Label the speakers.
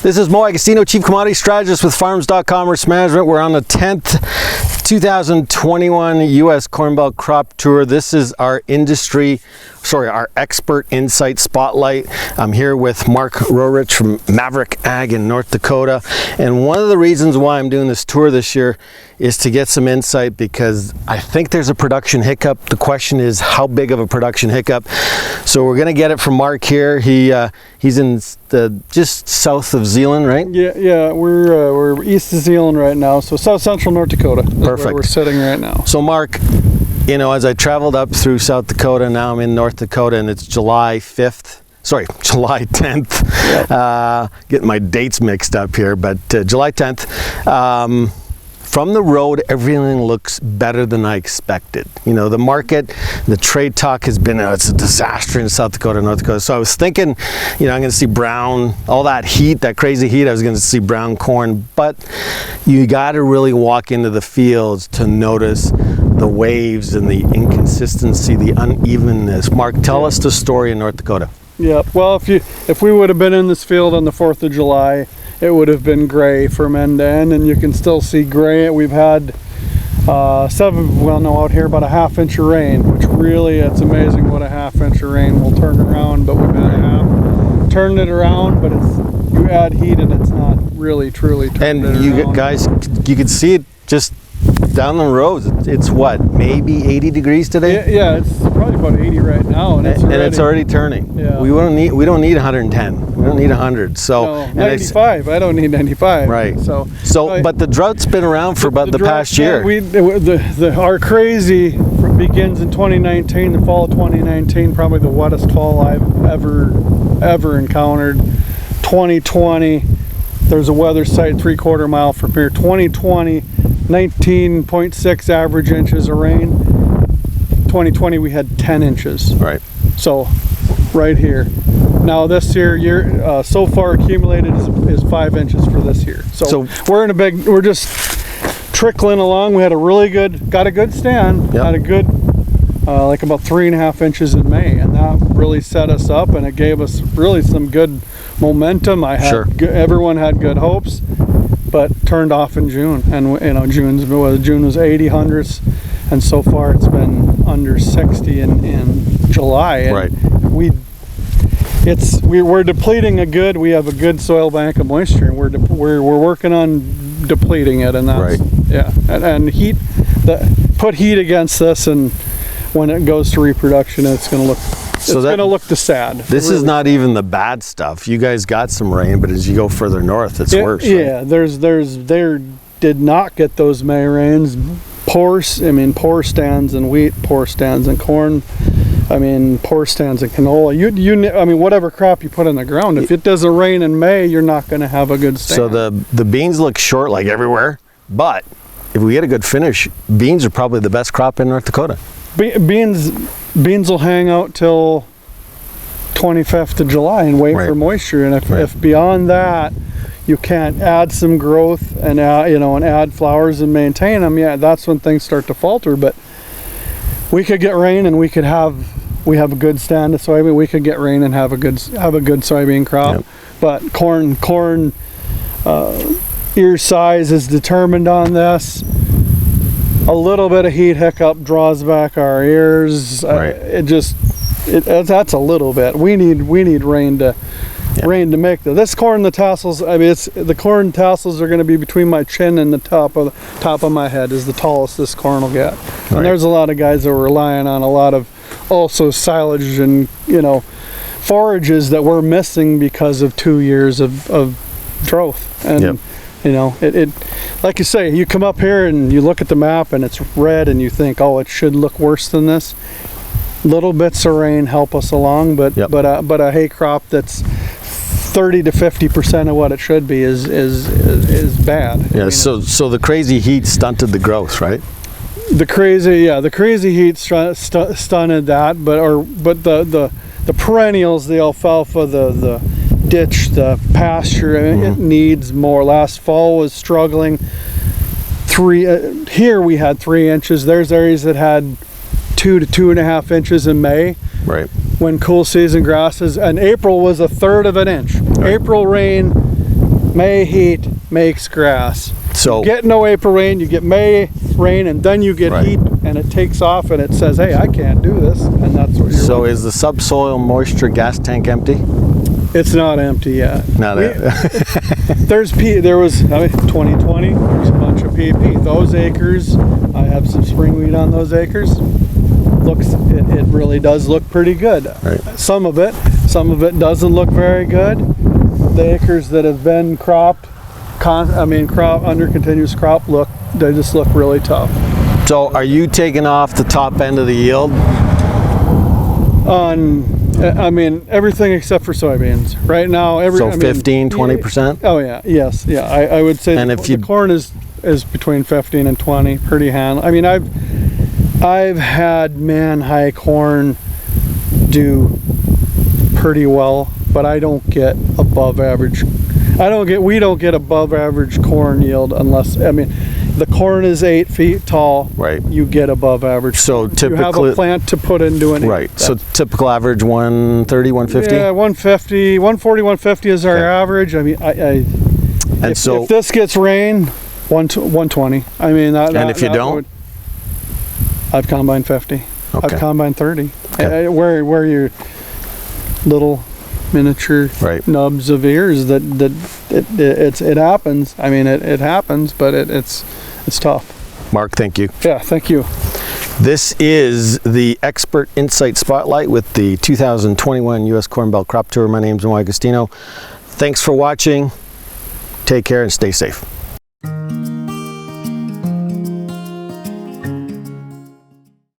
Speaker 1: This is Mo Agostino, Chief Commodity Strategist with Farms.com Risk Management. We're on the 10th 2021 U.S. Corn Belt Crop Tour. This is our our expert insight spotlight. I'm here with Mark Rohrich from Maverick Ag in North Dakota. And one of the reasons why I'm doing this tour this year is to get some insight, because I think there's a production hiccup. The question is, how big of a production hiccup? So we're going to get it from Mark here. He's in just south of Zeeland, right?
Speaker 2: Yeah, we're east of Zeeland right now, so south central North Dakota.
Speaker 1: Perfect.
Speaker 2: Where we're sitting right now.
Speaker 1: So Mark, you know, as I traveled up through South Dakota, now I'm in North Dakota, and it's July 10th. Yep. Getting my dates mixed up here, but July 10th. From the road, everything looks better than I expected. You know, the market, the trade talk has been, it's a disaster in South Dakota, North Dakota. So I was thinking, you know, I'm going to see brown, all that heat, that crazy heat, I was going to see brown corn. But you got to really walk into the fields to notice the waves and the inconsistency, the unevenness. Mark, tell us the story in North Dakota.
Speaker 2: Yeah, well, if we would have been in this field on the 4th of July, it would have been gray from end to end, and you can still see gray. We've had out here about a ½ inch of rain, which really, it's amazing what a ½ inch of rain will turn around. But we've had turned it around, but you add heat and it's not really truly turned it around. And
Speaker 1: you guys, you can see it just down the road. It's what, maybe 80 degrees today?
Speaker 2: Yeah, it's probably about 80 right now, and
Speaker 1: it's already turning.
Speaker 2: Yeah.
Speaker 1: We don't need 110. We don't need 100. So
Speaker 2: no, 95. I don't need 95.
Speaker 1: Right. But the drought's been around for about the past year.
Speaker 2: Our crazy begins in 2019. The fall of 2019, probably the wettest fall I've ever encountered. 2020, there's a weather site 3/4 mile from here. 2020. 19.6 average inches of rain. 2020 we had 10 inches.
Speaker 1: Right.
Speaker 2: So right here. Now this year, so far accumulated is 5 inches for this year. So we're just trickling along. We had got a good stand. Yep. Had a good like about 3.5 inches in May, and that really set us up, and it gave us really some good momentum. Everyone had good hopes, but turned off in June, and you know, June was 80 hundredths, and so far it's been under 60 in July. And
Speaker 1: right.
Speaker 2: We're depleting we have a good soil bank of moisture, and we're working on depleting it, and that's
Speaker 1: right.
Speaker 2: Yeah, and put heat against this, and when it goes to reproduction, it's going to look. It's going to look sad.
Speaker 1: This is not even the bad stuff. You guys got some rain, but as you go further north, it's worse.
Speaker 2: Yeah,
Speaker 1: right?
Speaker 2: There did not get those May rains. Poor stands in wheat, poor stands in corn. Poor stands in canola. Whatever crop you put in the ground, if it doesn't rain in May, you're not going to have a good stand.
Speaker 1: So the beans look short like everywhere, but if we get a good finish, beans are probably the best crop in North Dakota.
Speaker 2: Beans will hang out till 25th of July and wait for moisture, and if beyond that you can't add some growth and add flowers and maintain them, that's when things start to falter. But we could get rain and we have a good stand of soybean. We could get rain and have a good soybean crop. Yep. But corn ear size is determined on this. A little bit of heat hiccup draws back our ears.
Speaker 1: Right.
Speaker 2: That's a little bit. We need rain to make this corn. The tassels. The corn tassels are going to be between my chin and the top of my head is the tallest this corn will get. Right. And there's a lot of guys that are relying on a lot of also silage and forages that we're missing because of 2 years of drought. And
Speaker 1: yep.
Speaker 2: It like you say, you come up here and you look at the map and it's red and you think, oh, it should look worse than this. Little bits of rain help us along, but a hay crop that's 30 to 50% of what it should be is bad.
Speaker 1: Yeah. So the crazy heat stunted the growth, right?
Speaker 2: The crazy heat stunted that, but the perennials, the alfalfa, the ditch, the pasture, it needs more. Last fall was struggling. Here we had 3 inches. There's areas that had 2 to 2.5 inches in May.
Speaker 1: Right.
Speaker 2: When cool season grasses, and April was 1/3 of an inch. Right. April rain May heat makes grass.
Speaker 1: So
Speaker 2: You get no April rain, you get May rain, and then you get
Speaker 1: Right.
Speaker 2: heat, and it takes off, and it says, "Hey, I can't do this," and that's what you're.
Speaker 1: so is the subsoil moisture gas tank empty?
Speaker 2: It's not empty yet.
Speaker 1: Not
Speaker 2: There was 2020. There's a bunch of PP. Those acres, I have some springweed on those acres. It really does look pretty good.
Speaker 1: Right.
Speaker 2: Some of it doesn't look very good. The acres that have been cropped, under continuous crop, they just look really tough.
Speaker 1: So are you taking off the top end of the yield?
Speaker 2: Everything except for soybeans. Right now,
Speaker 1: 15, 20%?
Speaker 2: Oh yeah, yes, yeah. I would say
Speaker 1: And
Speaker 2: the corn is between 15 and 20, pretty handle. I mean, I've had man-high corn do pretty well, but I don't get above average. We don't get above average corn yield unless, the corn is 8 feet tall.
Speaker 1: Right.
Speaker 2: You get above average.
Speaker 1: So
Speaker 2: you have a plant to put into an.
Speaker 1: Right. So typical average 130, 150?
Speaker 2: Yeah, 150, 140, 150 is our
Speaker 1: Okay.
Speaker 2: average. If this gets rain, 120.
Speaker 1: If you don't?
Speaker 2: I've combined 50.
Speaker 1: Okay.
Speaker 2: I've combined 30.
Speaker 1: Okay.
Speaker 2: Where your little miniature
Speaker 1: Right.
Speaker 2: nubs of ears it happens. It happens, but it's tough.
Speaker 1: Mark, thank you.
Speaker 2: Yeah, thank you.
Speaker 1: This is the Expert Insight Spotlight with the 2021 U.S. Corn Belt Crop Tour. My name's Agostino. Thanks for watching. Take care and stay safe.